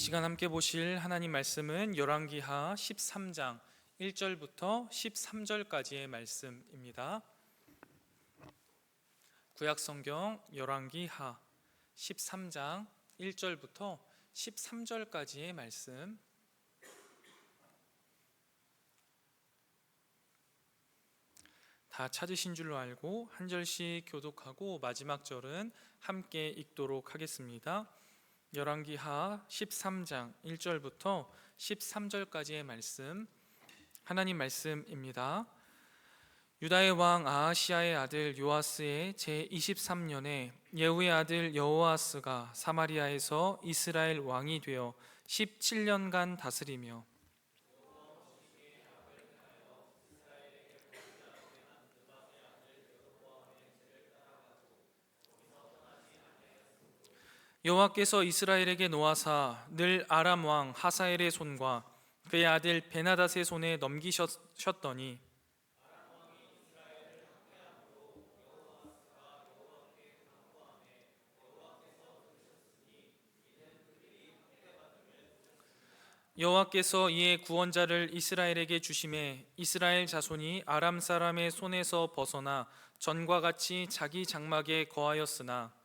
시간 함께 보실 하나님 말씀은 열왕기하 13장 1절부터 13절까지의 말씀입니다. 구약성경 열왕기하 13장 1절부터 13절까지의 말씀. 다 찾으신 줄로 알고 한 절씩 교독하고 마지막 절은 함께 읽도록 하겠습니다. 열왕기하 13장 1절부터 13절까지의 말씀, 하나님 말씀입니다. 유다의 왕 아하시아의 아들 요아스의 제23년에 예후의 아들 여호아스가 사마리아에서 이스라엘 왕이 되어 17년간 다스리며 여호와께서 이스라엘에게 노하사 늘 아람 왕 하사엘의 손과 그의 아들 베나닷의 손에 넘기셨더니 여호와께서 이에 구원자를 이스라엘에게 주심에 이스라엘 자손이 아람 사람의 손에서 벗어나 전과 같이 자기 장막에 거하였으나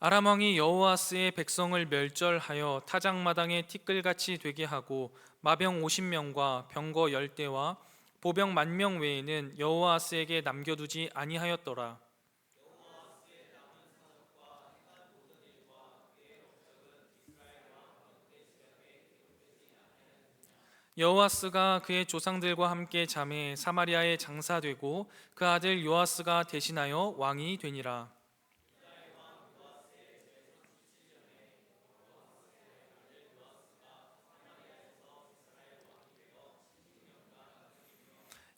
아람 왕이 여호아스의 백성을 멸절하여 타작마당에 티끌같이 되게 하고 마병 50명과 병거 10대와 보병 10,000명 외에는 여호아스에게 남겨두지 아니하였더라. 여호아스가 그의 조상들과 함께 잠에 사마리아에 장사되고 그 아들 요아스가 대신하여 왕이 되니라.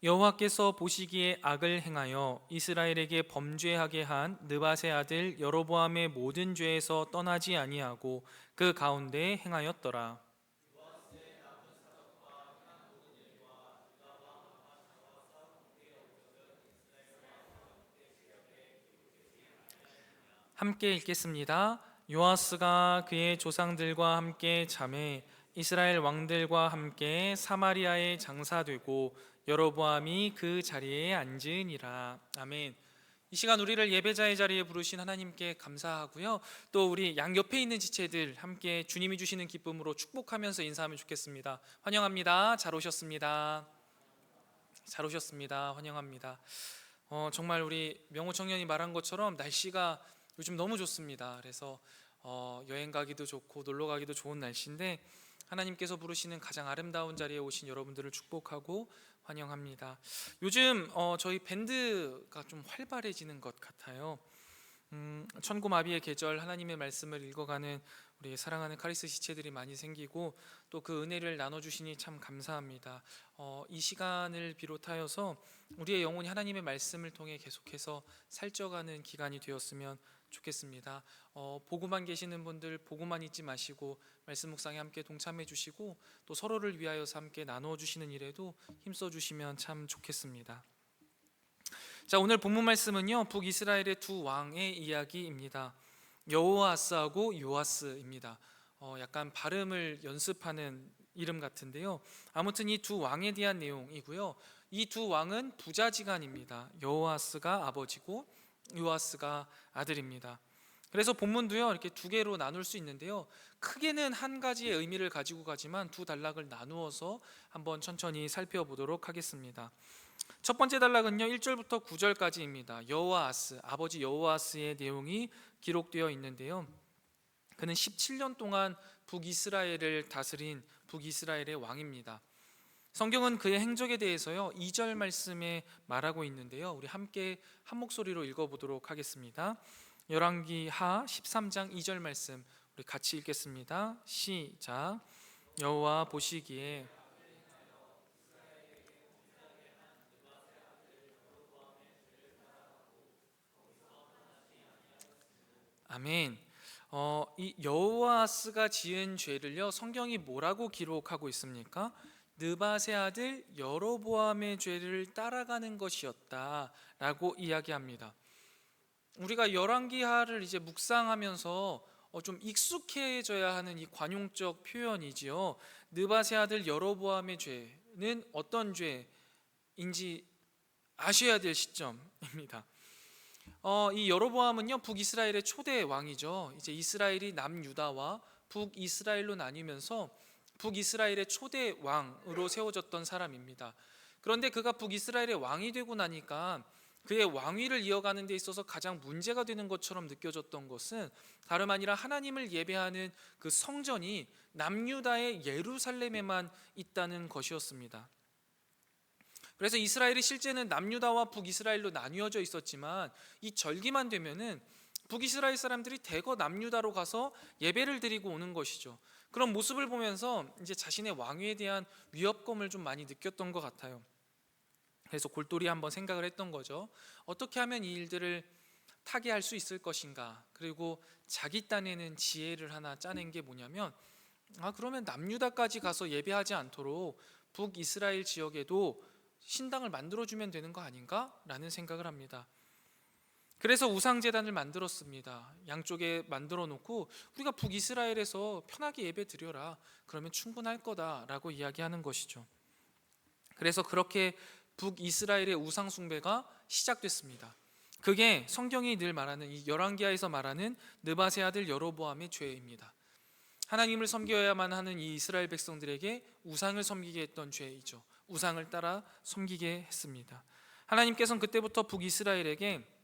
여호와께서 보시기에 악을 행하여 이스라엘에게 범죄하게 한 느밧의 아들 여로보암의 모든 죄에서 떠나지 아니하고 그 가운데 행하였더라. 함께 읽겠습니다. 요아스가 그의 조상들과 함께 잠에 이스라엘 왕들과 함께 사마리아에 장사되고 여로보암이 그 자리에 앉으니라. 아멘. 이 시간 우리를 예배자의 자리에 부르신 하나님께 감사하고요. 또 우리 양옆에 있는 지체들 함께 주님이 주시는 기쁨으로 축복하면서 인사하면 좋겠습니다. 환영합니다. 잘 오셨습니다. 잘 오셨습니다. 환영합니다. 정말 우리 명호 청년이 말한 것처럼 날씨가 요즘 너무 좋습니다. 그래서 여행 가기도 좋고 놀러 가기도 좋은 날씨인데 하나님께서 부르시는 가장 아름다운 자리에 오신 여러분들을 축복하고 환영합니다. 요즘 저희 밴드가 좀 활발해지는 것 같아요. 천고마비의 계절 하나님의 말씀을 읽어가는 우리 사랑하는 카리스 지체들이 많이 생기고 또 그 은혜를 나눠주시니 참 감사합니다. 이 시간을 비롯하여서 우리의 영혼이 하나님의 말씀을 통해 계속해서 살쪄가는 기간이 되었으면 좋겠습니다. 보고만 계시는 분들 보고만 있지 마시고 말씀 묵상에 함께 동참해 주시고 또 서로를 위하여서 함께 나누어 주시는 일에도 힘써 주시면 참 좋겠습니다. 자, 오늘 본문 말씀은요 북이스라엘의 두 왕의 이야기입니다. 여호아스하고 요아스입니다. 약간 발음을 연습하는 이름 같은데요. 아무튼 이 두 왕에 대한 내용이고요. 이 두 왕은 부자지간입니다. 여호아스가 아버지고 요아스가 아들입니다. 그래서 본문도요 이렇게 두 개로 나눌 수 있는데요. 크게는 한 가지의 의미를 가지고 가지만 두 단락을 나누어서 한번 천천히 살펴보도록 하겠습니다. 첫 번째 단락은요 1절부터 9절까지입니다. 여호아스, 아버지 여호아스의 내용이 기록되어 있는데요. 그는 17년 동안 북이스라엘을 다스린 북이스라엘의 왕입니다. 성경은 그의 행적에 대해서요 2절 말씀에 말하고 있는데요. 우리 함께 한 목소리로 읽어보도록 하겠습니다. 열왕기하 13장 2절 말씀 우리 같이 읽겠습니다. 시작. 여호와 보시기에 아멘. 이 여호아스가 지은 죄를요 성경이 뭐라고 기록하고 있습니까? 느밧의 아들 여로보암의 죄를 따라가는 것이었다라고 이야기합니다. 우리가 열왕기하를 이제 묵상하면서 좀 익숙해져야 하는 이 관용적 표현이지요. 느밧의 아들 여로보암의 죄는 어떤 죄인지 아셔야 될 시점입니다. 이 여로보암은요, 북이스라엘의 초대 왕이죠. 이제 이스라엘이 남유다와 북이스라엘로 나뉘면서 북이스라엘의 초대 왕으로 세워졌던 사람입니다. 그런데 그가 북이스라엘의 왕이 되고 나니까 그의 왕위를 이어가는 데 있어서 가장 문제가 되는 것처럼 느껴졌던 것은 다름 아니라 하나님을 예배하는 그 성전이 남유다의 예루살렘에만 있다는 것이었습니다. 그래서 이스라엘이 실제는 남유다와 북이스라엘로 나뉘어져 있었지만 이 절기만 되면은 북이스라엘 사람들이 대거 남유다로 가서 예배를 드리고 오는 것이죠. 그런 모습을 보면서 이제 자신의 왕위에 대한 위협감을 좀 많이 느꼈던 것 같아요. 그래서 골똘히 한번 생각을 했던 거죠. 어떻게 하면 이 일들을 타개할 수 있을 것인가. 그리고 자기 딴에는 지혜를 하나 짜낸 게 뭐냐면, 그러면 남유다까지 가서 예배하지 않도록 북이스라엘 지역에도 신당을 만들어주면 되는 거 아닌가? 라는 생각을 합니다. 그래서 우상제단을 만들었습니다. 양쪽에 만들어 놓고 우리가 북이스라엘에서 편하게 예배 드려라. 그러면 충분할 거다라고 이야기하는 것이죠. 그래서 그렇게 북이스라엘의 우상숭배가 시작됐습니다. 그게 성경이 늘 말하는 이 열왕기하에서 말하는 느밧의 아들 여로보암의 죄입니다. 하나님을 섬겨야만 하는 이 이스라엘 백성들에게 우상을 섬기게 했던 죄이죠. 우상을 따라 섬기게 했습니다. 하나님께서는 그때부터 북이스라엘에게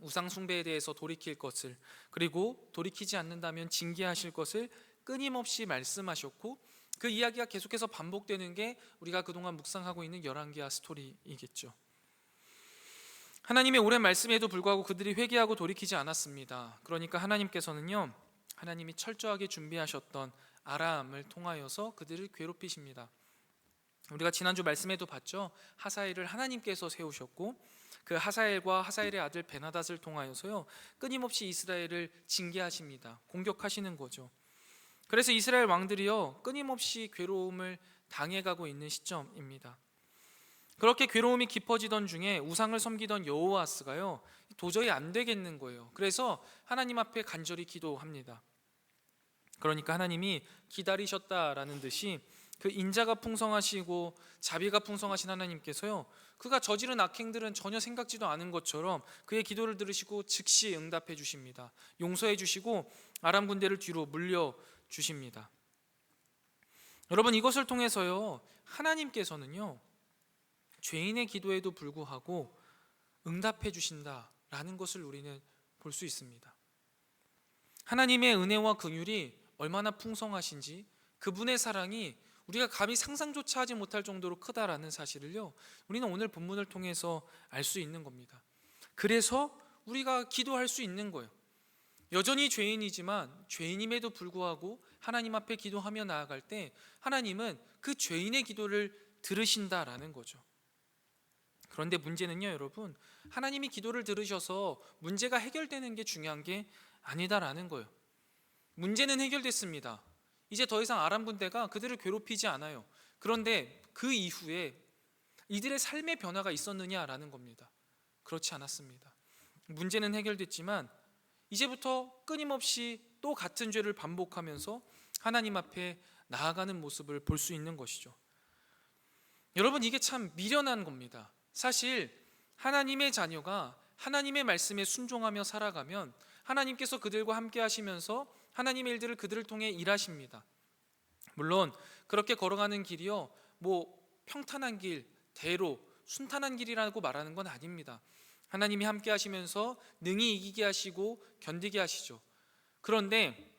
우상 숭배에 대해서 돌이킬 것을, 그리고 돌이키지 않는다면 징계하실 것을 끊임없이 말씀하셨고, 그 이야기가 계속해서 반복되는 게 우리가 그동안 묵상하고 있는 열왕기하 스토리이겠죠. 하나님의 오랜 말씀에도 불구하고 그들이 회개하고 돌이키지 않았습니다. 그러니까 하나님께서는요, 하나님이 철저하게 준비하셨던 아람을 통하여서 그들을 괴롭히십니다. 우리가 지난주 말씀에도 봤죠. 하사엘을 하나님께서 세우셨고 그 하사엘과 하사엘의 아들 베나닷을 통하여서요, 끊임없이 이스라엘을 징계하십니다. 공격하시는 거죠. 그래서 이스라엘 왕들이요, 끊임없이 괴로움을 당해가고 있는 시점입니다. 그렇게 괴로움이 깊어지던 중에 우상을 섬기던 여호아스가요, 도저히 안 되겠는 거예요. 그래서 하나님 앞에 간절히 기도합니다. 그러니까 하나님이 기다리셨다라는 듯이 그 인자가 풍성하시고 자비가 풍성하신 하나님께서요, 그가 저지른 악행들은 전혀 생각지도 않은 것처럼 그의 기도를 들으시고 즉시 응답해 주십니다. 용서해 주시고 아람 군대를 뒤로 물려 주십니다. 여러분, 이것을 통해서요, 하나님께서는요, 죄인의 기도에도 불구하고 응답해 주신다라는 것을 우리는 볼 수 있습니다. 하나님의 은혜와 긍휼이 얼마나 풍성하신지, 그분의 사랑이 우리가 감히 상상조차 하지 못할 정도로 크다라는 사실을요, 우리는 오늘 본문을 통해서 알 수 있는 겁니다. 그래서 우리가 기도할 수 있는 거예요. 여전히 죄인이지만 죄인임에도 불구하고 하나님 앞에 기도하며 나아갈 때 하나님은 그 죄인의 기도를 들으신다라는 거죠. 그런데 문제는요, 여러분, 하나님이 기도를 들으셔서 문제가 해결되는 게 중요한 게 아니다라는 거예요. 문제는 해결됐습니다. 이제 더 이상 아람 군대가 그들을 괴롭히지 않아요. 그런데 그 이후에 이들의 삶의 변화가 있었느냐라는 겁니다. 그렇지 않았습니다. 문제는 해결됐지만 이제부터 끊임없이 또 같은 죄를 반복하면서 하나님 앞에 나아가는 모습을 볼 수 있는 것이죠. 여러분, 이게 참 미련한 겁니다. 사실 하나님의 자녀가 하나님의 말씀에 순종하며 살아가면 하나님께서 그들과 함께 하시면서 하나님의 일들을 그들을 통해 일하십니다. 물론 그렇게 걸어가는 길이요, 평탄한 길, 대로 순탄한 길이라고 말하는 건 아닙니다. 하나님이 함께 하시면서 능히 이기게 하시고 견디게 하시죠. 그런데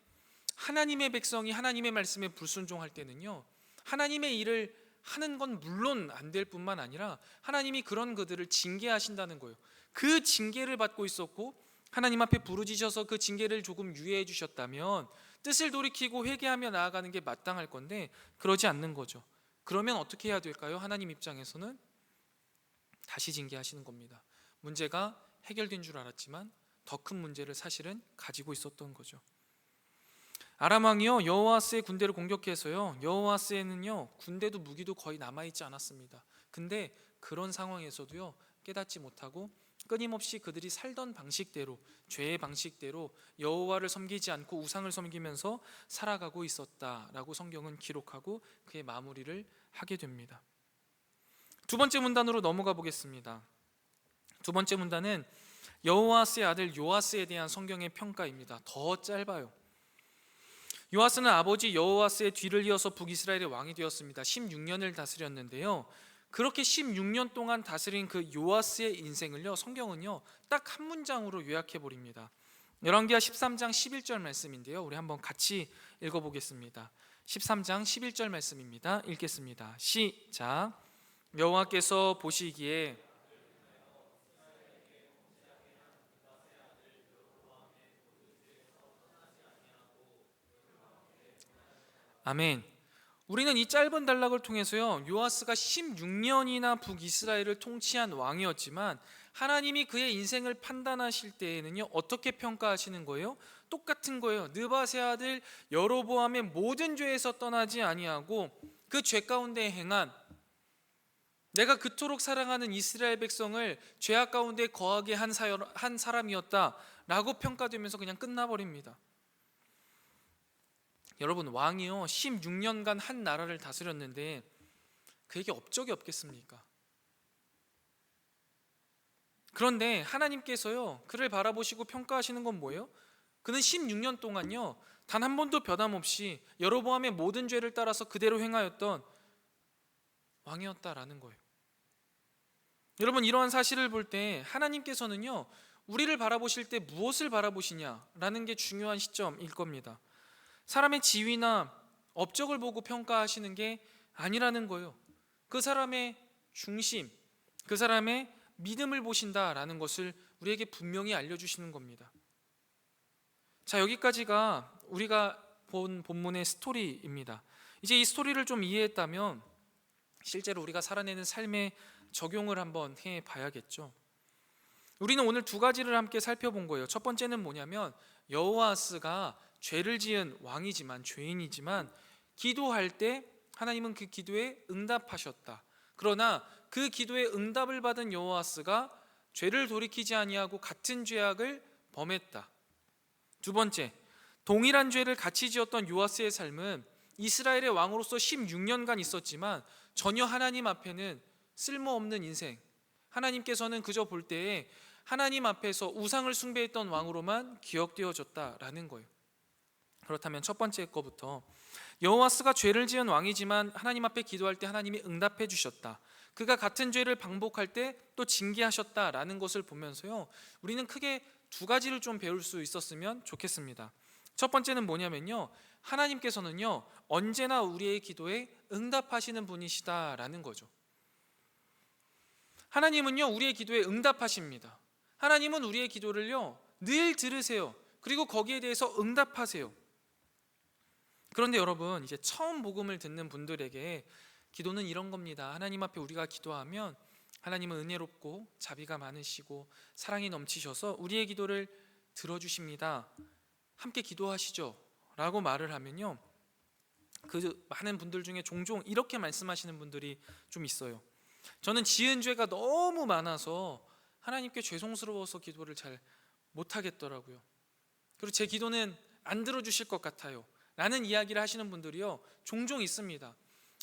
하나님의 백성이 하나님의 말씀에 불순종할 때는요, 하나님의 일을 하는 건 물론 안 될 뿐만 아니라 하나님이 그런 그들을 징계하신다는 거예요. 그 징계를 받고 있었고 하나님 앞에 부르짖어서 그 징계를 조금 유예해 주셨다면 뜻을 돌이키고 회개하며 나아가는 게 마땅할 건데 그러지 않는 거죠. 그러면 어떻게 해야 될까요? 하나님 입장에서는 다시 징계하시는 겁니다. 문제가 해결된 줄 알았지만 더 큰 문제를 사실은 가지고 있었던 거죠. 아람 왕이요 여호아스의 군대를 공격해서요 여호아스에는요 군대도 무기도 거의 남아있지 않았습니다. 근데 그런 상황에서도요 깨닫지 못하고 끊임없이 그들이 살던 방식대로, 죄의 방식대로 여호와를 섬기지 않고 우상을 섬기면서 살아가고 있었다라고 성경은 기록하고 그의 마무리를 하게 됩니다. 두 번째 문단으로 넘어가 보겠습니다. 두 번째 문단은 여호아스의 아들 요아스에 대한 성경의 평가입니다. 더 짧아요. 요아스는 아버지 여호아스의 뒤를 이어서 북이스라엘의 왕이 되었습니다. 16년을 다스렸는데요, 그렇게 16년 동안 다스린 그 요아스의 인생을요 성경은요 딱 한 문장으로 요약해 버립니다. 열왕기하 13장 11절 말씀인데요, 우리 한번 같이 읽어보겠습니다. 13장 11절 말씀입니다. 읽겠습니다. 시작. 여호와께서 보시기에 아멘. 우리는 이 짧은 단락을 통해서요 요아스가 16년이나 북이스라엘을 통치한 왕이었지만 하나님이 그의 인생을 판단하실 때에는요 어떻게 평가하시는 거예요? 똑같은 거예요. 느밧의 아들 여로보암의 모든 죄에서 떠나지 아니하고 그 죄 가운데 행한, 내가 그토록 사랑하는 이스라엘 백성을 죄악 가운데 거하게 한 사람이었다라고 평가되면서 그냥 끝나버립니다. 여러분, 왕이요 16년간 한 나라를 다스렸는데 그에게 업적이 없겠습니까? 그런데 하나님께서요 그를 바라보시고 평가하시는 건 뭐예요? 그는 16년 동안요 단 한 번도 변함없이 여로보암의 모든 죄를 따라서 그대로 행하였던 왕이었다라는 거예요. 여러분, 이러한 사실을 볼 때 하나님께서는요 우리를 바라보실 때 무엇을 바라보시냐라는 게 중요한 시점일 겁니다. 사람의 지위나 업적을 보고 평가하시는 게 아니라는 거예요. 그 사람의 중심, 그 사람의 믿음을 보신다라는 것을 우리에게 분명히 알려주시는 겁니다. 자, 여기까지가 우리가 본 본문의 스토리입니다. 이제 이 스토리를 좀 이해했다면 실제로 우리가 살아내는 삶에 적용을 한번 해봐야겠죠. 우리는 오늘 두 가지를 함께 살펴본 거예요. 첫 번째는 뭐냐면 여호아스가 죄를 지은 왕이지만, 죄인이지만 기도할 때 하나님은 그 기도에 응답하셨다. 그러나 그 기도에 응답을 받은 여호아스가 죄를 돌이키지 아니하고 같은 죄악을 범했다. 두 번째, 동일한 죄를 같이 지었던 요아스의 삶은 이스라엘의 왕으로서 16년간 있었지만 전혀 하나님 앞에는 쓸모없는 인생, 하나님께서는 그저 볼 때에 하나님 앞에서 우상을 숭배했던 왕으로만 기억되어졌다라는 거예요. 그렇다면 첫 번째 거부터, 여호와스가 죄를 지은 왕이지만 하나님 앞에 기도할 때 하나님이 응답해 주셨다. 그가 같은 죄를 반복할 때 또 징계하셨다라는 것을 보면서요 우리는 크게 두 가지를 좀 배울 수 있었으면 좋겠습니다. 첫 번째는 뭐냐면요, 하나님께서는요 언제나 우리의 기도에 응답하시는 분이시다라는 거죠. 하나님은요 우리의 기도에 응답하십니다. 하나님은 우리의 기도를요 늘 들으세요. 그리고 거기에 대해서 응답하세요. 그런데 여러분, 이제 처음 복음을 듣는 분들에게 기도는 이런 겁니다. 하나님 앞에 우리가 기도하면 하나님은 은혜롭고 자비가 많으시고 사랑이 넘치셔서 우리의 기도를 들어주십니다. 함께 기도하시죠 라고 말을 하면요, 그 많은 분들 중에 종종 이렇게 말씀하시는 분들이 좀 있어요. 저는 지은 죄가 너무 많아서 하나님께 죄송스러워서 기도를 잘 못하겠더라고요. 그리고 제 기도는 안 들어주실 것 같아요 라는 이야기를 하시는 분들이요 종종 있습니다.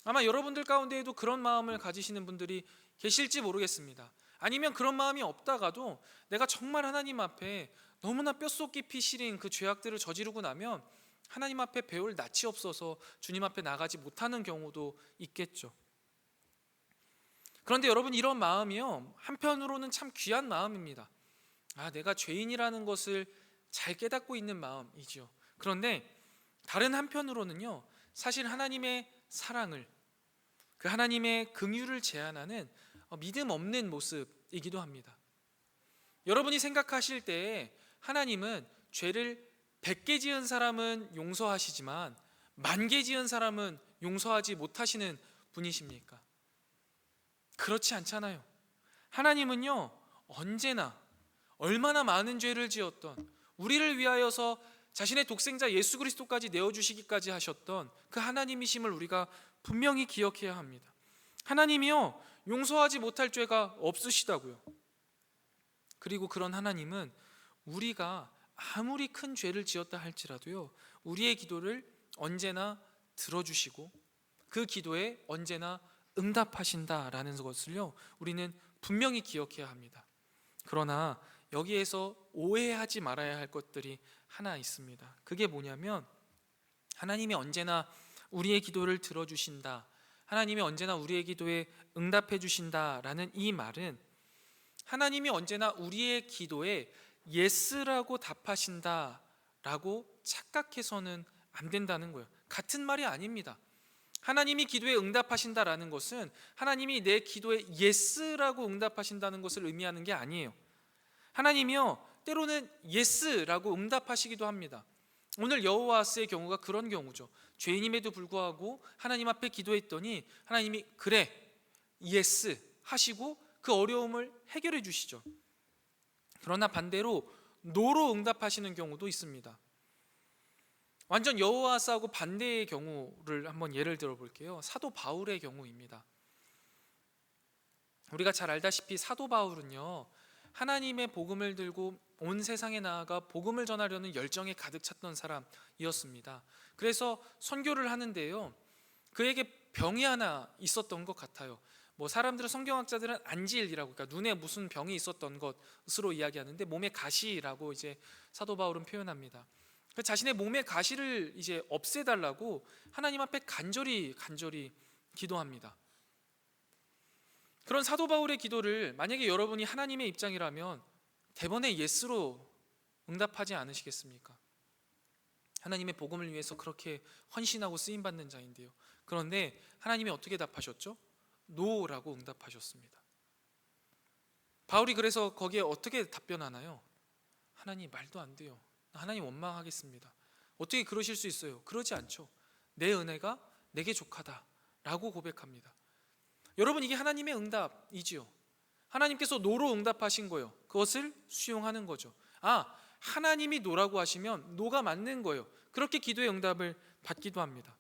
아마 여러분들 가운데에도 그런 마음을 가지시는 분들이 계실지 모르겠습니다. 아니면 그런 마음이 없다가도 내가 정말 하나님 앞에 너무나 뼛속 깊이 시린 그 죄악들을 저지르고 나면 하나님 앞에 배울 낯이 없어서 주님 앞에 나가지 못하는 경우도 있겠죠. 그런데 여러분, 이런 마음이요 한편으로는 참 귀한 마음입니다. 내가 죄인이라는 것을 잘 깨닫고 있는 마음이죠. 그런데 다른 한편으로는요 사실 하나님의 사랑을, 그 하나님의 긍휼을 제한하는 믿음 없는 모습이기도 합니다. 여러분이 생각하실 때 하나님은 죄를 100개 지은 사람은 용서하시지만 10,000개 지은 사람은 용서하지 못하시는 분이십니까? 그렇지 않잖아요. 하나님은요 언제나 얼마나 많은 죄를 지었던, 우리를 위하여서 자신의 독생자 예수 그리스도까지 내어주시기까지 하셨던 그 하나님이심을 우리가 분명히 기억해야 합니다. 하나님이요, 용서하지 못할 죄가 없으시다고요. 그리고 그런 하나님은 우리가 아무리 큰 죄를 지었다 할지라도요, 우리의 기도를 언제나 들어주시고 그 기도에 언제나 응답하신다라는 것을요, 우리는 분명히 기억해야 합니다. 그러나 여기에서 오해하지 말아야 할 것들이 하나 있습니다. 그게 뭐냐면, 하나님이 언제나 우리의 기도를 들어주신다, 하나님이 언제나 우리의 기도에 응답해 주신다라는 이 말은 하나님이 언제나 우리의 기도에 예스라고 답하신다라고 착각해서는 안 된다는 거예요. 같은 말이 아닙니다. 하나님이 기도에 응답하신다라는 것은 하나님이 내 기도에 예스라고 응답하신다는 것을 의미하는 게 아니에요. 하나님이요, 때로는 예스라고 응답하시기도 합니다. 오늘 여호와스의 경우가 그런 경우죠. 죄인임에도 불구하고 하나님 앞에 기도했더니 하나님이 그래, 예스 하시고 그 어려움을 해결해 주시죠. 그러나 반대로 노로 응답하시는 경우도 있습니다. 완전 여호와스하고 반대의 경우를 한번 예를 들어 볼게요. 사도 바울의 경우입니다. 우리가 잘 알다시피 사도 바울은요, 하나님의 복음을 들고 온 세상에 나아가 복음을 전하려는 열정에 가득 찼던 사람이었습니다. 그래서 선교를 하는데요, 그에게 병이 하나 있었던 것 같아요. 사람들은, 성경학자들은 안질이라고, 그러니까 눈에 무슨 병이 있었던 것으로 이야기하는데, 몸에 가시라고 이제 사도 바울은 표현합니다. 자신의 몸의 가시를 이제 없애달라고 하나님 앞에 간절히 기도합니다. 그런 사도 바울의 기도를 만약에 여러분이 하나님의 입장이라면 대번에 예스로 응답하지 않으시겠습니까? 하나님의 복음을 위해서 그렇게 헌신하고 쓰임받는 자인데요. 그런데 하나님이 어떻게 답하셨죠? 노라고 응답하셨습니다. 바울이 그래서 거기에 어떻게 답변하나요? 하나님, 말도 안 돼요. 하나님 원망하겠습니다. 어떻게 그러실 수 있어요? 그러지 않죠. 내 은혜가 내게 족하다 라고 고백합니다. 여러분, 이게 하나님의 응답이지요. 하나님께서 노로 응답하신 거예요. 그것을 수용하는 거죠. 하나님이 노라고 하시면 노가 맞는 거예요. 그렇게 기도의 응답을 받기도 합니다.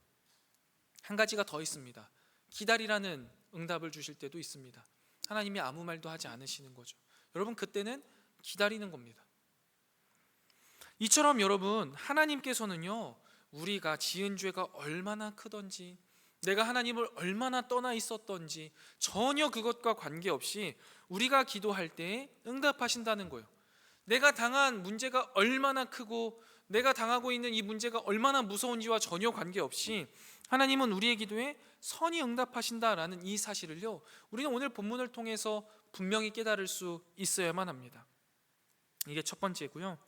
한 가지가 더 있습니다. 기다리라는 응답을 주실 때도 있습니다. 하나님이 아무 말도 하지 않으시는 거죠. 여러분, 그때는 기다리는 겁니다. 이처럼 여러분, 하나님께서는요, 우리가 지은 죄가 얼마나 크던지, 내가 하나님을 얼마나 떠나 있었던지 전혀 그것과 관계없이 우리가 기도할 때 응답하신다는 거예요. 내가 당한 문제가 얼마나 크고 내가 당하고 있는 이 문제가 얼마나 무서운지와 전혀 관계없이 하나님은 우리의 기도에 선히 응답하신다라는 이 사실을요, 우리는 오늘 본문을 통해서 분명히 깨달을 수 있어야만 합니다. 이게 첫 번째고요.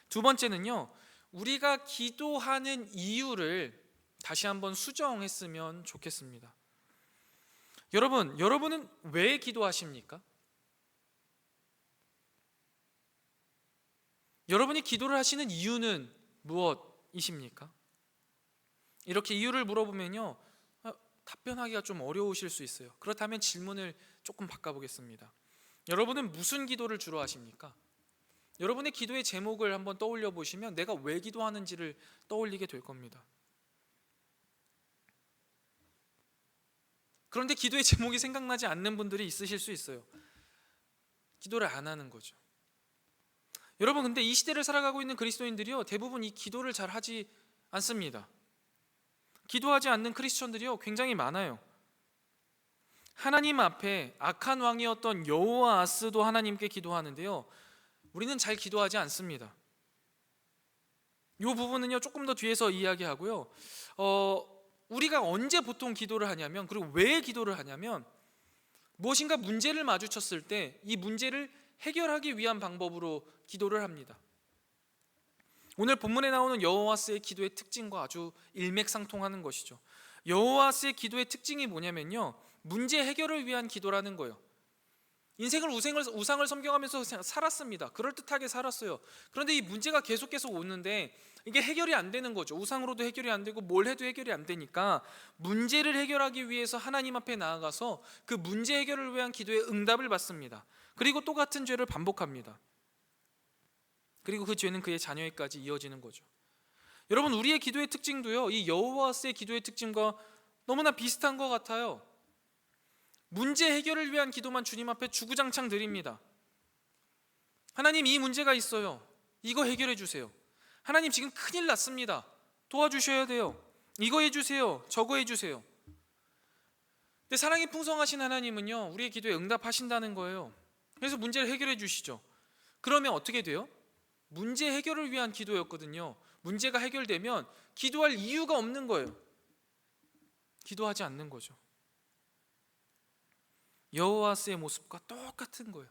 두 번째는요, 우리가 기도하는 이유를 다시 한번 수정했으면 좋겠습니다. 여러분은 왜 기도하십니까? 여러분이 기도를 하시는 이유는 무엇이십니까? 이렇게 이유를 물어보면요, 답변하기가 좀 어려우실 수 있어요. 그렇다면 질문을 조금 바꿔보겠습니다. 여러분은 무슨 기도를 주로 하십니까? 여러분의 기도의 제목을 한번 떠올려 보시면 내가 왜 기도하는지를 떠올리게 될 겁니다. 그런데 기도의 제목이 생각나지 않는 분들이 있으실 수 있어요. 기도를 안 하는 거죠. 여러분, 근데 이 시대를 살아가고 있는 그리스도인들이요, 대부분 이 기도를 잘 하지 않습니다. 기도하지 않는 크리스천들이요, 굉장히 많아요. 하나님 앞에 악한 왕이었던 여호아스도 하나님께 기도하는데요, 우리는 잘 기도하지 않습니다. 이 부분은요, 조금 더 뒤에서 이야기하고요. 우리가 언제 보통 기도를 하냐면, 그리고 왜 기도를 하냐면, 무엇인가 문제를 마주쳤을 때 이 문제를 해결하기 위한 방법으로 기도를 합니다. 오늘 본문에 나오는 여호와스의 기도의 특징과 아주 일맥상통하는 것이죠. 여호와스의 기도의 특징이 뭐냐면요, 문제 해결을 위한 기도라는 거예요. 인생을 우상을 섬겨가면서 살았습니다. 그럴듯하게 살았어요. 그런데 이 문제가 계속 오는데 이게 해결이 안 되는 거죠. 우상으로도 해결이 안 되고 뭘 해도 해결이 안 되니까 문제를 해결하기 위해서 하나님 앞에 나아가서 그 문제 해결을 위한 기도의 응답을 받습니다. 그리고 똑같은 죄를 반복합니다. 그리고 그 죄는 그의 자녀에까지 이어지는 거죠. 여러분, 우리의 기도의 특징도요, 이 여호와스의 기도의 특징과 너무나 비슷한 것 같아요. 문제 해결을 위한 기도만 주님 앞에 주구장창 드립니다. 하나님, 이 문제가 있어요. 이거 해결해 주세요. 하나님, 지금 큰일 났습니다. 도와주셔야 돼요. 이거 해주세요. 저거 해주세요. 근데 사랑이 풍성하신 하나님은요, 우리의 기도에 응답하신다는 거예요. 그래서 문제를 해결해 주시죠. 그러면 어떻게 돼요? 문제 해결을 위한 기도였거든요. 문제가 해결되면 기도할 이유가 없는 거예요. 기도하지 않는 거죠. 여호와스의 모습과 똑같은 거예요.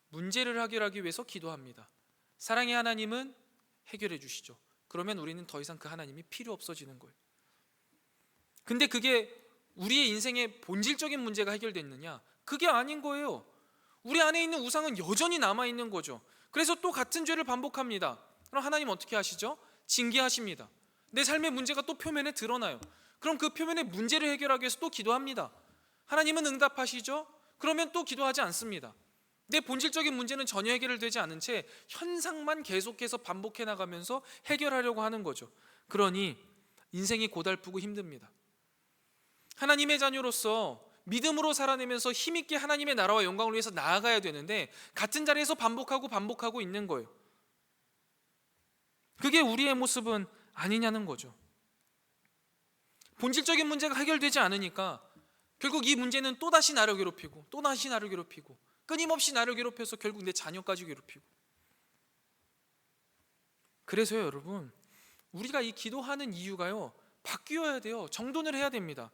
문제를 해결하기 위해서 기도합니다. 사랑의 하나님은 해결해 주시죠. 그러면 우리는 더 이상 그 하나님이 필요 없어지는 거예요. 근데 그게 우리의 인생의 본질적인 문제가 해결됐느냐? 그게 아닌 거예요. 우리 안에 있는 우상은 여전히 남아있는 거죠. 그래서 또 같은 죄를 반복합니다. 그럼 하나님 어떻게 하시죠? 징계하십니다. 내 삶의 문제가 또 표면에 드러나요. 그럼 그 표면의 문제를 해결하기 위해서 또 기도합니다. 하나님은 응답하시죠? 그러면 또 기도하지 않습니다. 내 본질적인 문제는 전혀 해결되지 않은 채 현상만 계속해서 반복해 나가면서 해결하려고 하는 거죠. 그러니 인생이 고달프고 힘듭니다. 하나님의 자녀로서 믿음으로 살아내면서 힘있게 하나님의 나라와 영광을 위해서 나아가야 되는데 같은 자리에서 반복하고 있는 거예요. 그게 우리의 모습은 아니냐는 거죠. 본질적인 문제가 해결되지 않으니까 결국 이 문제는 또다시 나를 괴롭히고 또다시 나를 괴롭히고 끊임없이 나를 괴롭혀서 결국 내 자녀까지 괴롭히고. 그래서요, 여러분, 우리가 이 기도하는 이유가요, 바뀌어야 돼요. 정돈을 해야 됩니다.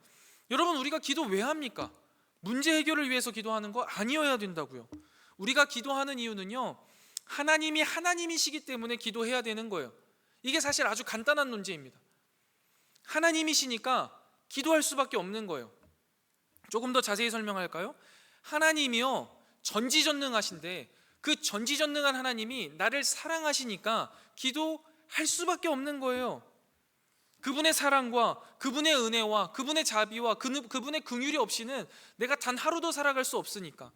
여러분, 우리가 기도 왜 합니까? 문제 해결을 위해서 기도하는 거 아니어야 된다고요. 우리가 기도하는 이유는요, 하나님이 하나님이시기 때문에 기도해야 되는 거예요. 이게 사실 아주 간단한 문제입니다. 하나님이시니까 기도할 수밖에 없는 거예요. 조금 더 자세히 설명할까요? 하나님이요, 전지전능하신데 그 전지전능한 하나님이 나를 사랑하시니까 기도할 수밖에 없는 거예요. 그분의 사랑과 그분의 은혜와 그분의 자비와 그분의 긍휼이 없이는 내가 단 하루도 살아갈 수 없으니까.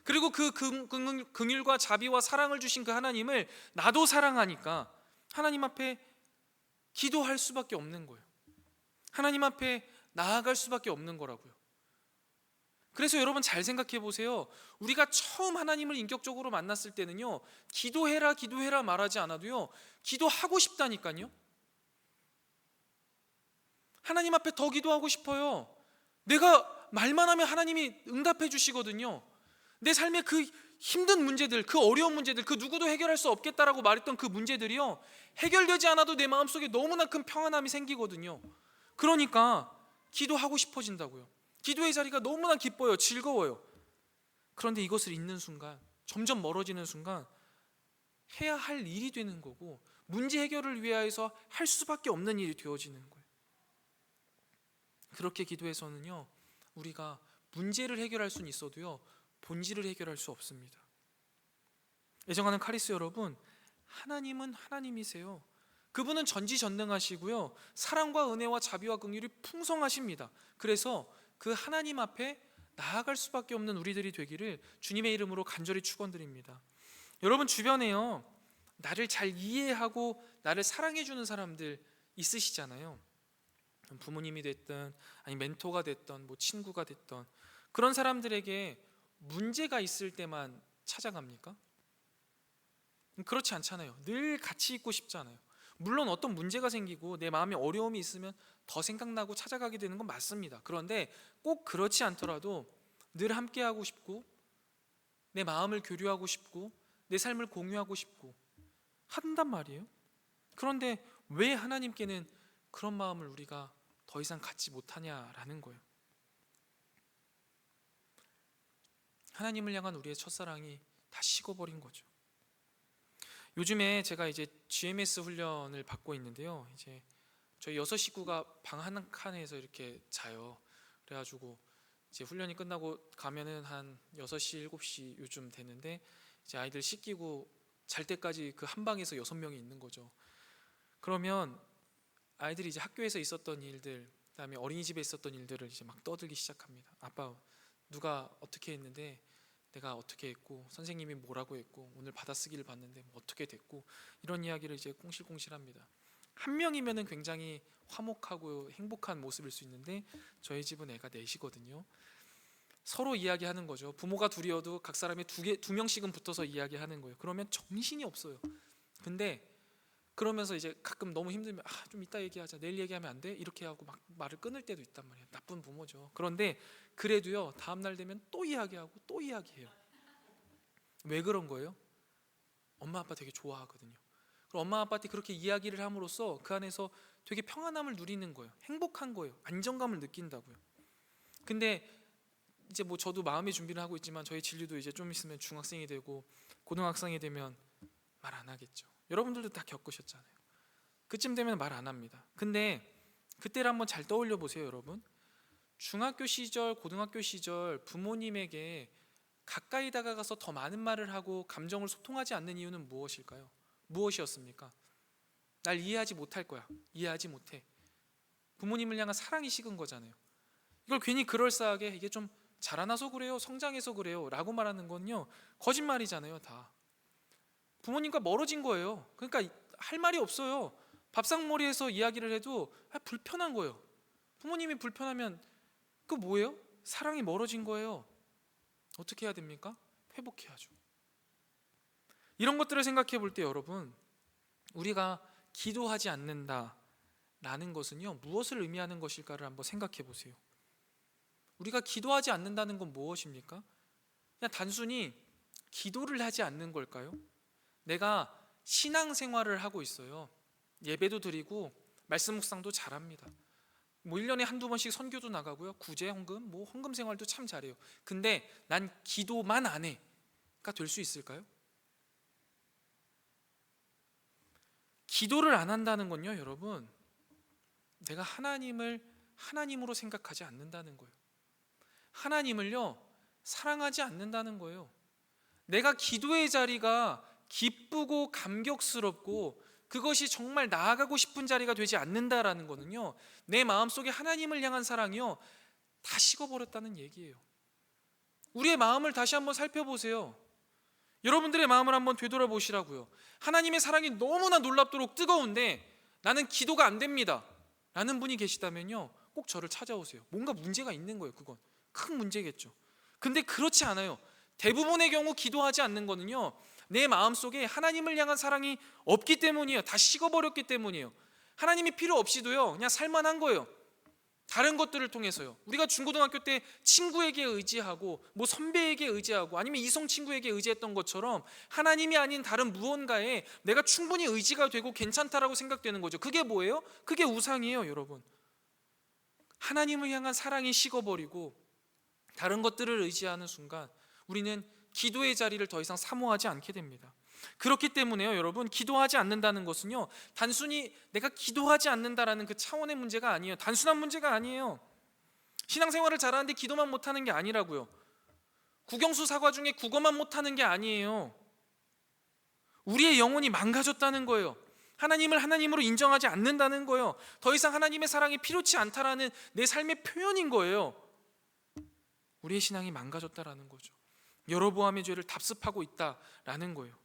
그리고 그 긍휼과 자비와 사랑을 주신 그 하나님을 나도 사랑하니까 하나님 앞에 기도할 수밖에 없는 거예요. 하나님 앞에 나아갈 수밖에 없는 거라고요. 그래서 여러분, 잘 생각해 보세요. 우리가 처음 하나님을 인격적으로 만났을 때는요, 기도해라 말하지 않아도요, 기도하고 싶다니까요. 하나님 앞에 더 기도하고 싶어요. 내가 말만 하면 하나님이 응답해 주시거든요. 내 삶의 그 힘든 문제들, 그 어려운 문제들, 그 누구도 해결할 수 없겠다라고 말했던 그 문제들이요, 해결되지 않아도 내 마음속에 너무나 큰 평안함이 생기거든요. 그러니까 기도하고 싶어진다고요. 기도의 자리가 너무나 기뻐요. 즐거워요. 그런데 이것을 잊는 순간, 점점 멀어지는 순간 해야 할 일이 되는 거고 문제 해결을 위하여서 할 수밖에 없는 일이 되어지는 거예요. 그렇게 기도해서는요, 우리가 문제를 해결할 수는 있어도요, 본질을 해결할 수 없습니다. 애정하는 카리스 여러분, 하나님은 하나님이세요. 그분은 전지전능하시고요, 사랑과 은혜와 자비와 긍휼이 풍성하십니다. 그래서 그 하나님 앞에 나아갈 수밖에 없는 우리들이 되기를 주님의 이름으로 간절히 축원드립니다. 여러분, 주변에요, 나를 잘 이해하고 나를 사랑해 주는 사람들 있으시잖아요. 부모님이 됐든 아니 멘토가 됐든 뭐 친구가 됐든, 그런 사람들에게 문제가 있을 때만 찾아갑니까? 그렇지 않잖아요. 늘 같이 있고 싶잖아요. 물론 어떤 문제가 생기고 내 마음에 어려움이 있으면 더 생각나고 찾아가게 되는 건 맞습니다. 그런데 꼭 그렇지 않더라도 늘 함께하고 싶고 내 마음을 교류하고 싶고 내 삶을 공유하고 싶고 한단 말이에요. 그런데 왜 하나님께는 그런 마음을 우리가 더 이상 갖지 못하냐라는 거예요. 하나님을 향한 우리의 첫사랑이 다 식어버린 거죠. 요즘에 제가 이제 GMS 훈련을 받고 있는데요. 이제 저희 6 식구가 방 한 칸에서 이렇게 자요. 그래가지고 이제 훈련이 끝나고 가면은 한 6시, 7시 요즘 되는데 이제 아이들 씻기고 잘 때까지 그 한 방에서 6명이 있는 거죠. 그러면 아이들이 이제 학교에서 있었던 일들, 그다음에 어린이집에 있었던 일들을 이제 막 떠들기 시작합니다. 아빠, 누가 어떻게 했는데 내가 어떻게 했고 선생님이 뭐라고 했고 오늘 받아쓰기를 봤는데 뭐 어떻게 됐고, 이런 이야기를 이제 꽁실꽁실합니다. 한 명이면은 굉장히 화목하고 행복한 모습일 수 있는데 저희 집은 애가 넷이거든요. 서로 이야기하는 거죠. 부모가 둘이어도 각 사람이 두 명씩은 붙어서 이야기하는 거예요. 그러면 정신이 없어요. 근데 그러면서 이제 가끔 너무 힘들면 좀 이따 얘기하자, 내일 얘기하면 안 돼? 이렇게 하고 막 말을 끊을 때도 있단 말이에요. 나쁜 부모죠. 그런데 그래도요, 다음 날 되면 또 이야기하고 또 이야기해요. 왜 그런 거예요? 엄마 아빠 되게 좋아하거든요. 그럼 엄마 아빠한테 그렇게 이야기를 함으로써 그 안에서 되게 평안함을 누리는 거예요. 행복한 거예요. 안정감을 느낀다고요. 근데 이제 뭐 저도 마음의 준비를 하고 있지만 저희 진리도 이제 좀 있으면 중학생이 되고 고등학생이 되면 말 안 하겠죠. 여러분들도 다 겪으셨잖아요. 그쯤 되면 말 안 합니다. 근데 그때를 한번 잘 떠올려 보세요, 여러분. 중학교 시절, 고등학교 시절 부모님에게 가까이 다가가서 더 많은 말을 하고 감정을 소통하지 않는 이유는 무엇일까요? 무엇이었습니까? 날 이해하지 못할 거야. 이해하지 못해. 부모님을 향한 사랑이 식은 거잖아요. 이걸 괜히 그럴싸하게 이게 좀 자라나서 그래요, 성장해서 그래요 라고 말하는 건요, 거짓말이잖아요. 다 부모님과 멀어진 거예요. 그러니까 할 말이 없어요. 밥상머리에서 이야기를 해도 불편한 거예요. 부모님이 불편하면 그 뭐예요? 사랑이 멀어진 거예요. 어떻게 해야 됩니까? 회복해야죠. 이런 것들을 생각해 볼 때 여러분, 우리가 기도하지 않는다라는 것은요, 무엇을 의미하는 것일까를 한번 생각해 보세요. 우리가 기도하지 않는다는 건 무엇입니까? 그냥 단순히 기도를 하지 않는 걸까요? 내가 신앙생활을 하고 있어요. 예배도 드리고 말씀 묵상도 잘합니다. 뭐 1년에 한두 번씩 선교도 나가고요. 구제, 헌금, 뭐 헌금 생활도 참 잘해요. 근데 난 기도만 안 해가 될 수 있을까요? 기도를 안 한다는 건요, 여러분, 내가 하나님을 하나님으로 생각하지 않는다는 거예요. 하나님을요, 사랑하지 않는다는 거예요. 내가 기도의 자리가 기쁘고 감격스럽고 그것이 정말 나아가고 싶은 자리가 되지 않는다라는 거는요, 내 마음속에 하나님을 향한 사랑이요, 다 식어버렸다는 얘기예요. 우리의 마음을 다시 한번 살펴보세요. 여러분들의 마음을 한번 되돌아보시라고요. 하나님의 사랑이 너무나 놀랍도록 뜨거운데 나는 기도가 안 됩니다 라는 분이 계시다면요, 꼭 저를 찾아오세요. 뭔가 문제가 있는 거예요. 그건 큰 문제겠죠. 근데 그렇지 않아요. 대부분의 경우 기도하지 않는 거는요, 내 마음속에 하나님을 향한 사랑이 없기 때문이에요. 다 식어버렸기 때문이에요. 하나님이 필요 없이도요, 그냥 살만한 거예요. 다른 것들을 통해서요. 우리가 중고등학교 때 친구에게 의지하고 뭐 선배에게 의지하고 아니면 이성 친구에게 의지했던 것처럼 하나님이 아닌 다른 무언가에 내가 충분히 의지가 되고 괜찮다라고 생각되는 거죠. 그게 뭐예요? 그게 우상이에요, 여러분. 하나님을 향한 사랑이 식어버리고 다른 것들을 의지하는 순간 우리는 기도의 자리를 더 이상 사모하지 않게 됩니다. 그렇기 때문에요, 여러분, 기도하지 않는다는 것은요, 단순히 내가 기도하지 않는다라는 그 차원의 문제가 아니에요. 단순한 문제가 아니에요. 신앙생활을 잘하는데 기도만 못하는 게 아니라고요. 국영수 사과 중에 국어만 못하는 게 아니에요. 우리의 영혼이 망가졌다는 거예요. 하나님을 하나님으로 인정하지 않는다는 거예요. 더 이상 하나님의 사랑이 필요치 않다라는 내 삶의 표현인 거예요. 우리의 신앙이 망가졌다라는 거죠. 여로보암의 죄를 답습하고 있다라는 거예요.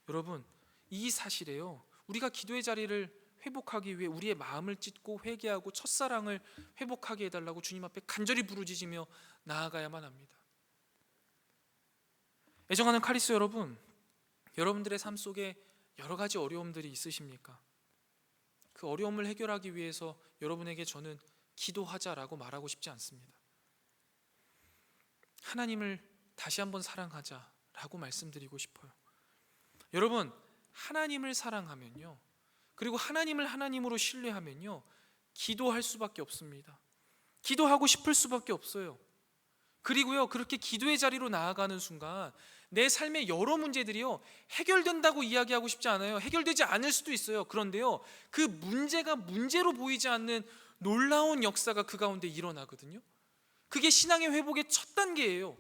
여러분, 이 사실에요, 우리가 기도의 자리를 회복하기 위해 우리의 마음을 찢고 회개하고 첫사랑을 회복하게 해달라고 주님 앞에 간절히 부르짖으며 나아가야만 합니다. 애정하는 카리스 여러분, 여러분들의 삶 속에 여러 가지 어려움들이 있으십니까? 그 어려움을 해결하기 위해서 여러분에게 저는 기도하자라고 말하고 싶지 않습니다. 하나님을 다시 한번 사랑하자라고 말씀드리고 싶어요. 여러분, 하나님을 사랑하면요, 그리고 하나님을 하나님으로 신뢰하면요, 기도할 수밖에 없습니다. 기도하고 싶을 수밖에 없어요. 그리고요, 그렇게 기도의 자리로 나아가는 순간 내 삶의 여러 문제들이요, 해결된다고 이야기하고 싶지 않아요. 해결되지 않을 수도 있어요. 그런데요, 그 문제가 문제로 보이지 않는 놀라운 역사가 그 가운데 일어나거든요. 그게 신앙의 회복의 첫 단계예요.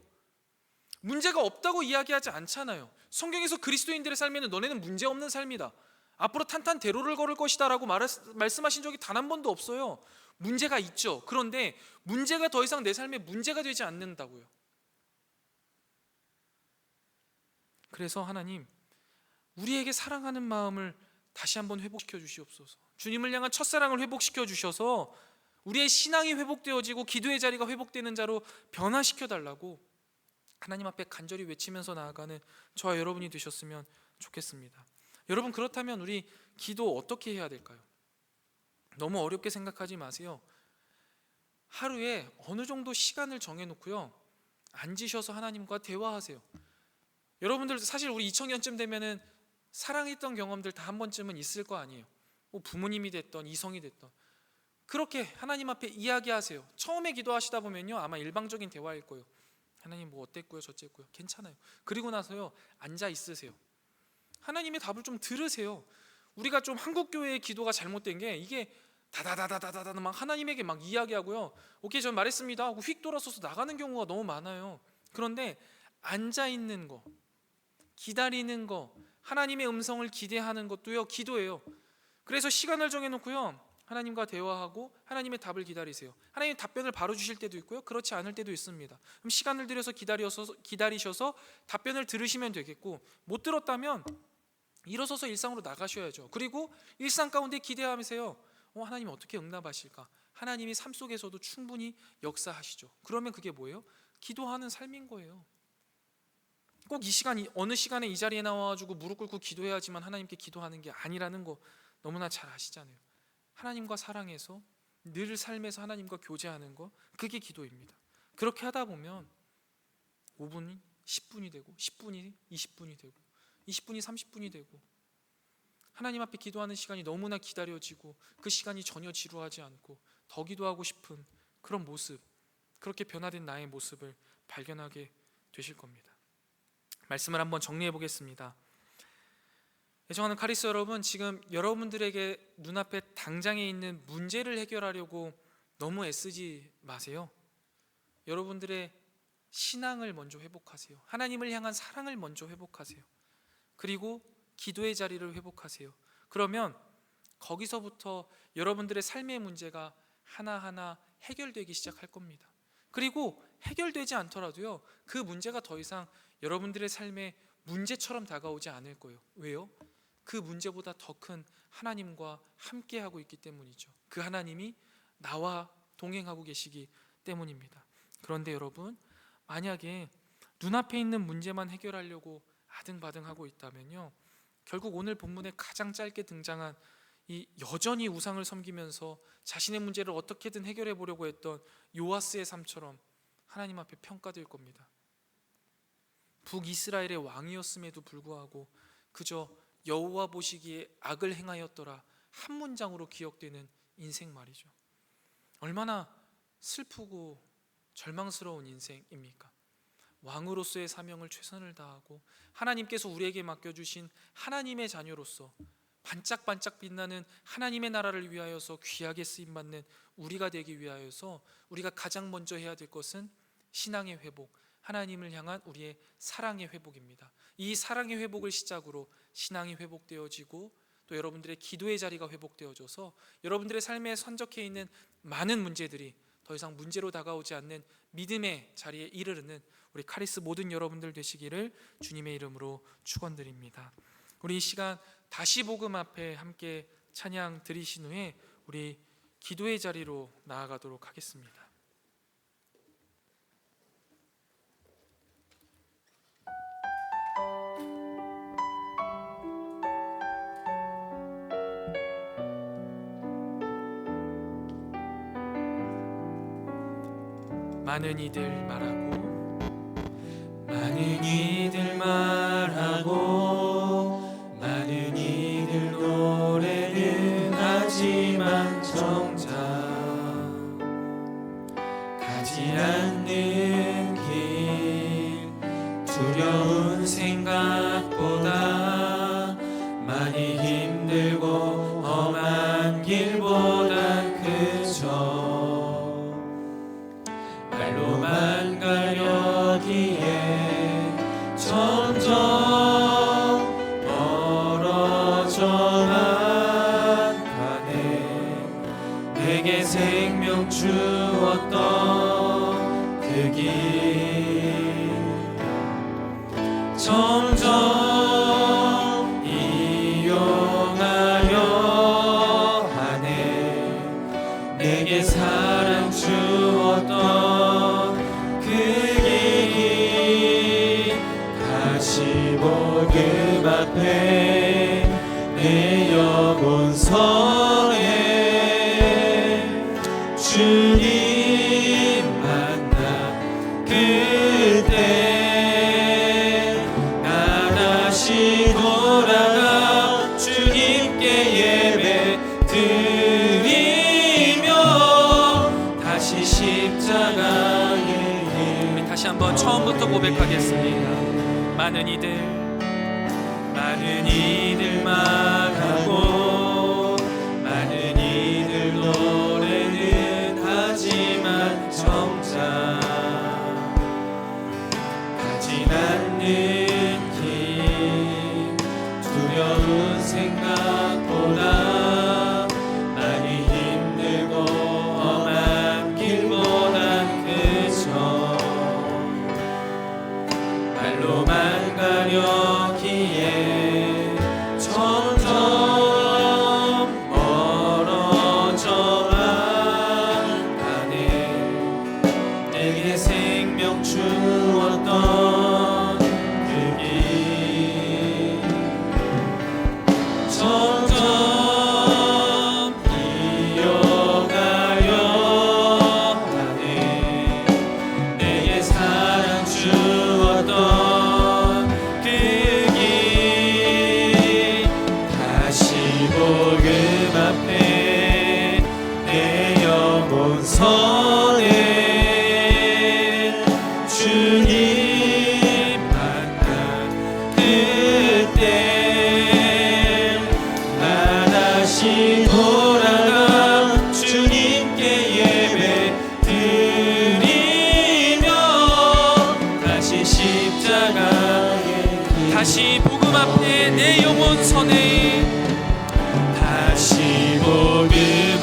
문제가 없다고 이야기하지 않잖아요. 성경에서 그리스도인들의 삶에는 너네는 문제없는 삶이다, 앞으로 탄탄대로를 걸을 것이다 라고 말씀하신 적이 단 한 번도 없어요. 문제가 있죠. 그런데 문제가 더 이상 내 삶에 문제가 되지 않는다고요. 그래서 하나님, 우리에게 사랑하는 마음을 다시 한번 회복시켜 주시옵소서. 주님을 향한 첫사랑을 회복시켜 주셔서 우리의 신앙이 회복되어지고 기도의 자리가 회복되는 자로 변화시켜 달라고 하나님 앞에 간절히 외치면서 나아가는 저와 여러분이 되셨으면 좋겠습니다. 여러분, 그렇다면 우리 기도 어떻게 해야 될까요? 너무 어렵게 생각하지 마세요. 하루에 어느 정도 시간을 정해놓고요, 앉으셔서 하나님과 대화하세요. 여러분들 사실 우리 2000년쯤 되면은 사랑했던 경험들 다 한 번쯤은 있을 거 아니에요. 뭐 부모님이 됐던 이성이 됐던, 그렇게 하나님 앞에 이야기하세요. 처음에 기도하시다 보면요 아마 일방적인 대화일 거예요. 하나님 뭐 어땠고요 저쨌고요, 괜찮아요. 그리고 나서요 앉아 있으세요. 하나님의 답을 좀 들으세요. 우리가 좀 한국교회의 기도가 잘못된 게, 이게 다다다다다다다 막 하나님에게 막 이야기하고요, 오케이 전 말했습니다 하고 휙 돌아서서 나가는 경우가 너무 많아요. 그런데 앉아 있는 거, 기다리는 거, 하나님의 음성을 기대하는 것도요 기도예요. 그래서 시간을 정해놓고요 하나님과 대화하고 하나님의 답을 기다리세요. 하나님 답변을 바로 주실 때도 있고요, 그렇지 않을 때도 있습니다. 그럼 시간을 들여서 기다리셔서 답변을 들으시면 되겠고, 못 들었다면 일어서서 일상으로 나가셔야죠. 그리고 일상 가운데 기대하면서요, 하나님 어떻게 응답하실까? 하나님이 삶 속에서도 충분히 역사하시죠. 그러면 그게 뭐예요? 기도하는 삶인 거예요. 꼭 이 시간, 어느 시간에 이 자리에 나와가지고 무릎 꿇고 기도해야지만 하나님께 기도하는 게 아니라는 거 너무나 잘 아시잖아요. 하나님과 사랑해서 늘 삶에서 하나님과 교제하는 거, 그게 기도입니다. 그렇게 하다 보면 5분이 10분이 되고 10분이 20분이 되고 20분이 30분이 되고, 하나님 앞에 기도하는 시간이 너무나 기다려지고 그 시간이 전혀 지루하지 않고 더 기도하고 싶은 그런 모습, 그렇게 변화된 나의 모습을 발견하게 되실 겁니다. 말씀을 한번 정리해 보겠습니다. 애정하는 카리스 여러분, 지금 여러분들에게 눈앞에 당장에 있는 문제를 해결하려고 너무 애쓰지 마세요. 여러분들의 신앙을 먼저 회복하세요. 하나님을 향한 사랑을 먼저 회복하세요. 그리고 기도의 자리를 회복하세요. 그러면 거기서부터 여러분들의 삶의 문제가 하나하나 해결되기 시작할 겁니다. 그리고 해결되지 않더라도요, 그 문제가 더 이상 여러분들의 삶에 문제처럼 다가오지 않을 거예요. 왜요? 그 문제보다 더 큰 하나님과 함께하고 있기 때문이죠. 그 하나님이 나와 동행하고 계시기 때문입니다. 그런데 여러분, 만약에 눈앞에 있는 문제만 해결하려고 아등바등하고 있다면요, 결국 오늘 본문에 가장 짧게 등장한 이 여전히 우상을 섬기면서 자신의 문제를 어떻게든 해결해 보려고 했던 요아스의 삶처럼 하나님 앞에 평가될 겁니다. 북이스라엘의 왕이었음에도 불구하고 그저 여호와 보시기에 악을 행하였더라 한 문장으로 기억되는 인생 말이죠. 얼마나 슬프고 절망스러운 인생입니까? 왕으로서의 사명을 최선을 다하고 하나님께서 우리에게 맡겨주신 하나님의 자녀로서 반짝반짝 빛나는 하나님의 나라를 위하여서 귀하게 쓰임받는 우리가 되기 위하여서 우리가 가장 먼저 해야 될 것은 신앙의 회복, 하나님을 향한 우리의 사랑의 회복입니다. 이 사랑의 회복을 시작으로 신앙이 회복되어지고 또 여러분들의 기도의 자리가 회복되어져서 여러분들의 삶에 산적해 있는 많은 문제들이 더 이상 문제로 다가오지 않는 믿음의 자리에 이르르는 우리 카리스 모든 여러분들 되시기를 주님의 이름으로 축원드립니다. 우리 이 시간 다시 복음 앞에 함께 찬양 드리신 후에 우리 기도의 자리로 나아가도록 하겠습니다. 많은 이들 말하고 많은 이들 말하고 많은 이들 노래는 하지만 정작 가지 않는 길, 두려운 생각보다 많이 힘들고 험한 길보단 그저 말로만 가려기에 점점 멀어져만 가네. 내게 생명 주었던 그 길 점점 이용하려 복음 앞에 내 영혼 선해. 주님 만나 그때 나 다시 돌아가 주님께 예배 드리며 다시 십자가에. 우리 다시 한번 처음부터 고백하겠습니다. 많은 이들 말하고 많은 이들 노래는 하지만 정작 가진 않는 길 두려운 생각보다 많이 힘들고 험한 길보단 그저 말로만 가려기에 점점 멀어져만 가네. 내게 생명 주었던 그 길 점점 이어가려 하네. 내게 사랑 주었던 복음 앞에 내 영혼 선해. 주님 만나 그때 나 다시 돌아가 주님께 예배 드리며 다시 십자가에. 다시 복음 앞에 내 영혼 선해. 다시 복음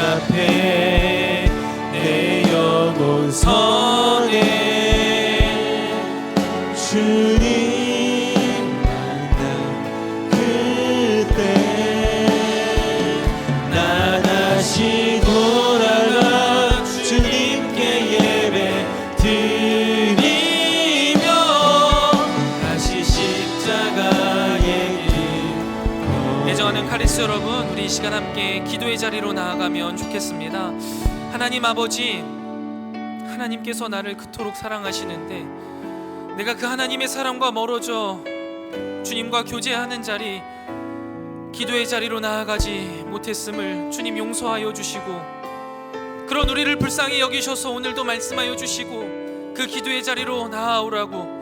앞에 내 영혼 선해. 주님 만나 그때 나 다시 돌아가 주님께 예배 드리며 다시 십자가에. 애정하는 카리스 여러분, 우리 이 시간 함께 기도의 자리로 나아가면 좋겠습니다. 하나님 아버지, 하나님께서 나를 그토록 사랑하시는데 내가 그 하나님의 사랑과 멀어져 주님과 교제하는 자리, 기도의 자리로 나아가지 못했음을 주님 용서하여 주시고, 그런 우리를 불쌍히 여기셔서 오늘도 말씀하여 주시고 그 기도의 자리로 나아오라고,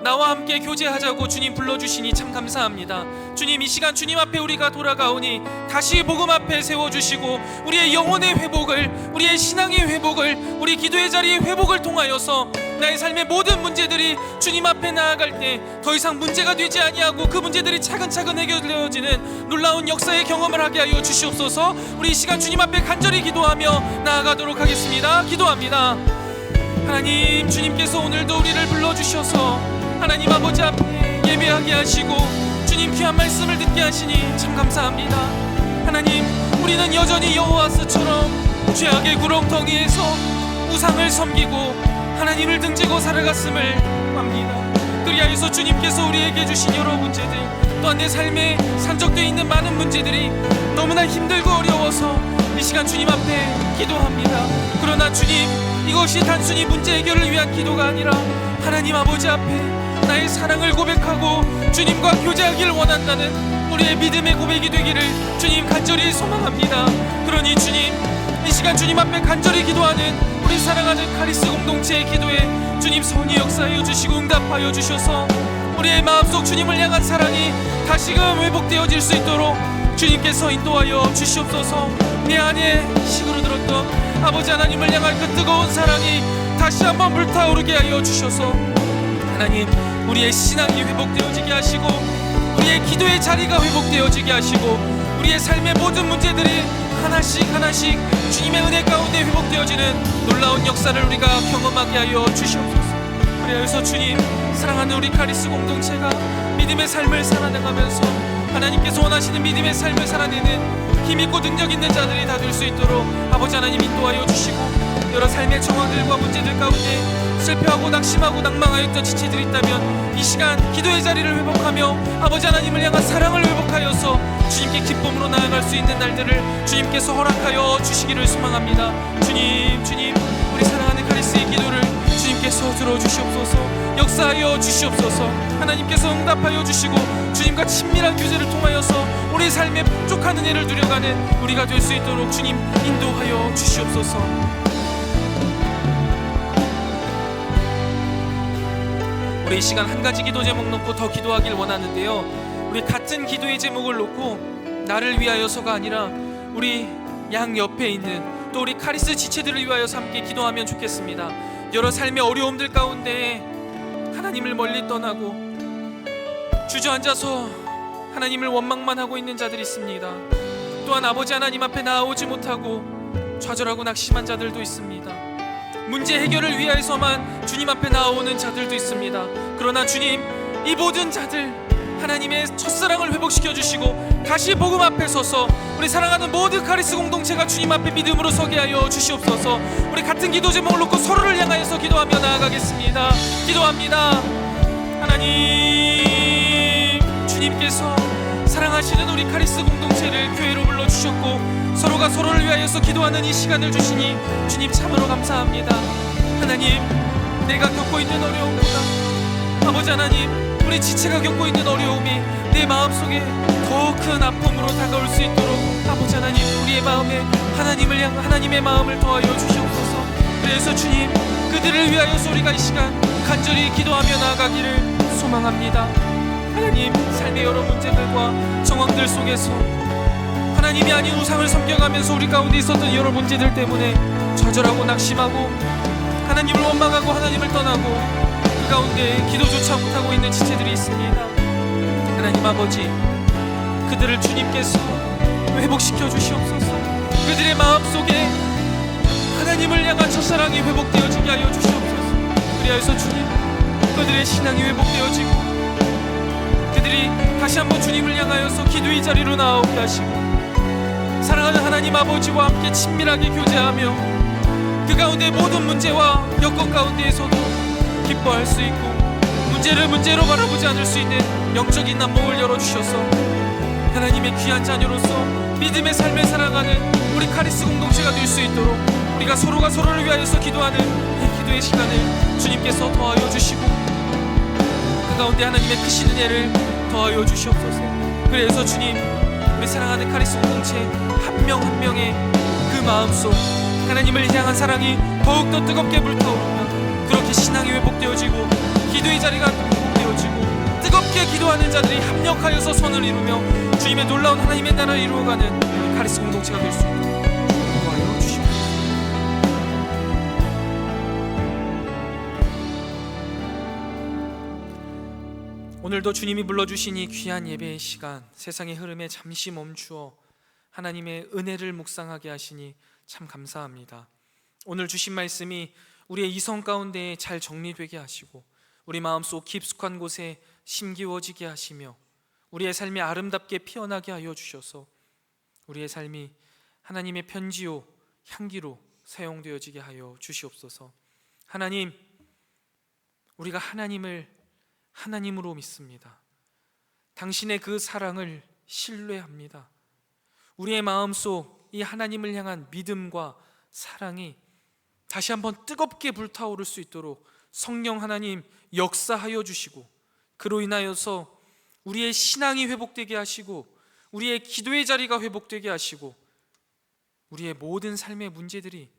나와 함께 교제하자고 주님 불러주시니 참 감사합니다. 주님, 이 시간 주님 앞에 우리가 돌아가오니 다시 복음 앞에 세워주시고 우리의 영혼의 회복을, 우리의 신앙의 회복을, 우리 기도의 자리의 회복을 통하여서 나의 삶의 모든 문제들이 주님 앞에 나아갈 때 더 이상 문제가 되지 아니하고 그 문제들이 차근차근 해결되어지는 놀라운 역사의 경험을 하게 하여 주시옵소서. 우리 이 시간 주님 앞에 간절히 기도하며 나아가도록 하겠습니다. 기도합니다. 하나님, 주님께서 오늘도 우리를 불러주셔서 하나님 아버지 앞에 예배하게 하시고 주님 귀한 말씀을 듣게 하시니 참 감사합니다. 하나님, 우리는 여전히 여호와스처럼 죄악의 구렁텅이에서 우상을 섬기고 하나님을 등지고 살아갔음을 압니다. 그리하여서 주님께서 우리에게 주신 여러 문제들, 또한 내 삶에 산적되어 있는 많은 문제들이 너무나 힘들고 어려워서 이 시간 주님 앞에 기도합니다. 그러나 주님, 이것이 단순히 문제 해결을 위한 기도가 아니라 하나님 아버지 앞에 나의 사랑을 고백하고 주님과 교제하기를 원한다는 우리의 믿음의 고백이 되기를 주님 간절히 소망합니다. 그러니 주님, 이 시간 주님 앞에 간절히 기도하는 우리 사랑하는 카리스 공동체의 기도에 주님 선히 역사하여 주시고 응답하여 주셔서 우리의 마음속 주님을 향한 사랑이 다시금 회복되어질 수 있도록 주님께서 인도하여 주시옵소서. 내 안에 식으로 들었던 아버지 하나님을 향한 그 뜨거운 사랑이 다시 한번 불타오르게 하여 주셔서 하나님, 우리의 신앙이 회복되어지게 하시고 우리의 기도의 자리가 회복되어지게 하시고 우리의 삶의 모든 문제들이 하나씩 하나씩 주님의 은혜 가운데 회복되어지는 놀라운 역사를 우리가 경험하게 하여 주시옵소서. 그래서 주님, 사랑하는 우리 카리스 공동체가 믿음의 삶을 살아나가면서 하나님께서 원하시는 믿음의 삶을 살아내는 힘있고 능력 있는 자들이 다 될 수 있도록 아버지 하나님 인도하여 주시고 여러 삶의 정황들과 문제들 가운데 실패하고 낙심하고 낭망하였던 지체들이 있다면 이 시간 기도의 자리를 회복하며 아버지 하나님을 향한 사랑을 회복하여서 주님께 기쁨으로 나아갈 수 있는 날들을 주님께서 허락하여 주시기를 소망합니다. 주님, 우리 사랑하는 카리스의 기도를 주님께서 들어주시옵소서. 역사하여 주시옵소서. 하나님께서 응답하여 주시고 주님과 친밀한 교제를 통하여서 우리 삶의 풍족한 은혜를 누려가는 우리가 될 수 있도록 주님 인도하여 주시옵소서. 우리 이 시간 한 가지 기도 제목 놓고 더 기도하길 원하는데요, 우리 같은 기도의 제목을 놓고 나를 위하여서가 아니라 우리 양 옆에 있는 또 우리 카리스 지체들을 위하여서 함께 기도하면 좋겠습니다. 여러 삶의 어려움들 가운데 하나님을 멀리 떠나고 주저앉아서 하나님을 원망만 하고 있는 자들이 있습니다. 또한 아버지 하나님 앞에 나아오지 못하고 좌절하고 낙심한 자들도 있습니다. 문제 해결을 위하여서만 주님 앞에 나아오는 자들도 있습니다. 그러나 주님, 이 모든 자들 하나님의 첫사랑을 회복시켜 주시고 다시 복음 앞에 서서 우리 사랑하는 모든 카리스 공동체가 주님 앞에 믿음으로 서게 하여 주시옵소서. 우리 같은 기도 제목을 놓고 서로를 향하여서 기도하며 나아가겠습니다. 기도합니다. 하나님, 주님께서 사랑하시는 우리 카리스 공동체를 교회로 불러주셨고 서로가 서로를 위하여서 기도하는 이 시간을 주시니 주님 참으로 감사합니다. 하나님, 내가 겪고 있는 어려움보다 아버지 하나님, 우리 지체가 겪고 있는 어려움이 내 마음속에 더 큰 아픔으로 다가올 수 있도록 아버지 하나님, 우리의 마음에 하나님을 향한 하나님의 마음을 더하여 주시옵소서. 그래서 주님, 그들을 위하여서 우리가 이 시간 간절히 기도하며 나아가기를 소망합니다. 하나님, 삶의 여러 문제들과 정황들 속에서 하나님이 아닌 우상을 섬겨가면서 우리 가운데 있었던 여러 문제들 때문에 좌절하고 낙심하고 하나님을 원망하고 하나님을 떠나고 그 가운데 기도조차 못하고 있는 지체들이 있습니다. 하나님 아버지, 그들을 주님께서 회복시켜 주시옵소서. 그들의 마음속에 하나님을 향한 첫사랑이 회복되어지게 하여 주시옵소서. 그리하여서 주님, 그들의 신앙이 회복되어지고 그들이 다시 한번 주님을 향하여서 기도의 자리로 나오게 하시고 사랑하는 하나님 아버지와 함께 친밀하게 교제하며 그 가운데 모든 문제와 여건 가운데에서도 기뻐할 수 있고 문제를 문제로 바라보지 않을 수 있는 영적인 난목을 열어주셔서 하나님의 귀한 자녀로서 믿음의 삶을 살아가는 우리 카리스 공동체가 될 수 있도록 우리가 서로가 서로를 위하여서 기도하는 이 기도의 시간을 주님께서 더하여 주시고 그 가운데 하나님의 크신 은혜를 더하여 주시옵소서. 그래서 주님, 우리 사랑하는 카리스 공동체 한 명 한 명의 그 마음속 하나님을 향한 사랑이 더욱더 뜨겁게 불타오르며 그렇게 신앙이 회복되어지고 기도의 자리가 회복되어지고 뜨겁게 기도하는 자들이 합력하여서 선을 이루며 주님의 놀라운 하나님의 나라를 이루어가는 우리 카리스 공동체가 될 수 있도록 도와여 주시옵소서. 오늘도 주님이 불러주신 이 귀한 예배의 시간, 세상의 흐름에 잠시 멈추어 하나님의 은혜를 묵상하게 하시니 참 감사합니다. 오늘 주신 말씀이 우리의 이성 가운데 잘 정리되게 하시고 우리 마음속 깊숙한 곳에 심기워지게 하시며 우리의 삶이 아름답게 피어나게 하여 주셔서 우리의 삶이 하나님의 편지요 향기로 사용되어지게 하여 주시옵소서. 하나님, 우리가 하나님을 하나님으로 믿습니다. 당신의 그 사랑을 신뢰합니다. 우리의 마음속 이 하나님을 향한 믿음과 사랑이 다시 한번 뜨겁게 불타오를 수 있도록 성령 하나님 역사하여 주시고 그로 인하여서 우리의 신앙이 회복되게 하시고 우리의 기도의 자리가 회복되게 하시고 우리의 모든 삶의 문제들이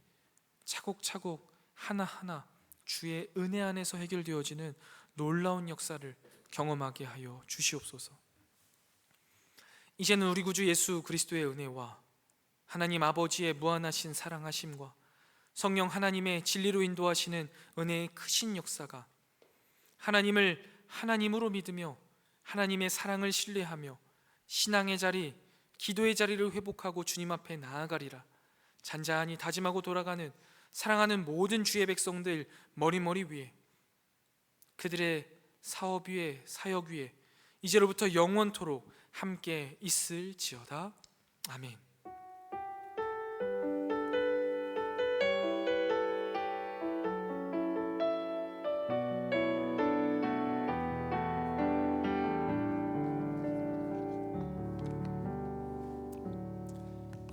차곡차곡 하나하나 주의 은혜 안에서 해결되어지는 놀라운 역사를 경험하게 하여 주시옵소서. 이제는 우리 구주 예수 그리스도의 은혜와 하나님 아버지의 무한하신 사랑하심과 성령 하나님의 진리로 인도하시는 은혜의 크신 역사가 하나님을 하나님으로 믿으며 하나님의 사랑을 신뢰하며 신앙의 자리, 기도의 자리를 회복하고 주님 앞에 나아가리라 잔잔히 다짐하고 돌아가는 사랑하는 모든 주의 백성들 머리머리 위에 그들의 사업 위에 사역 위에 이제로부터 영원토록 함께 있을지어다. 아멘.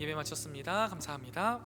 예배 마쳤습니다. 감사합니다.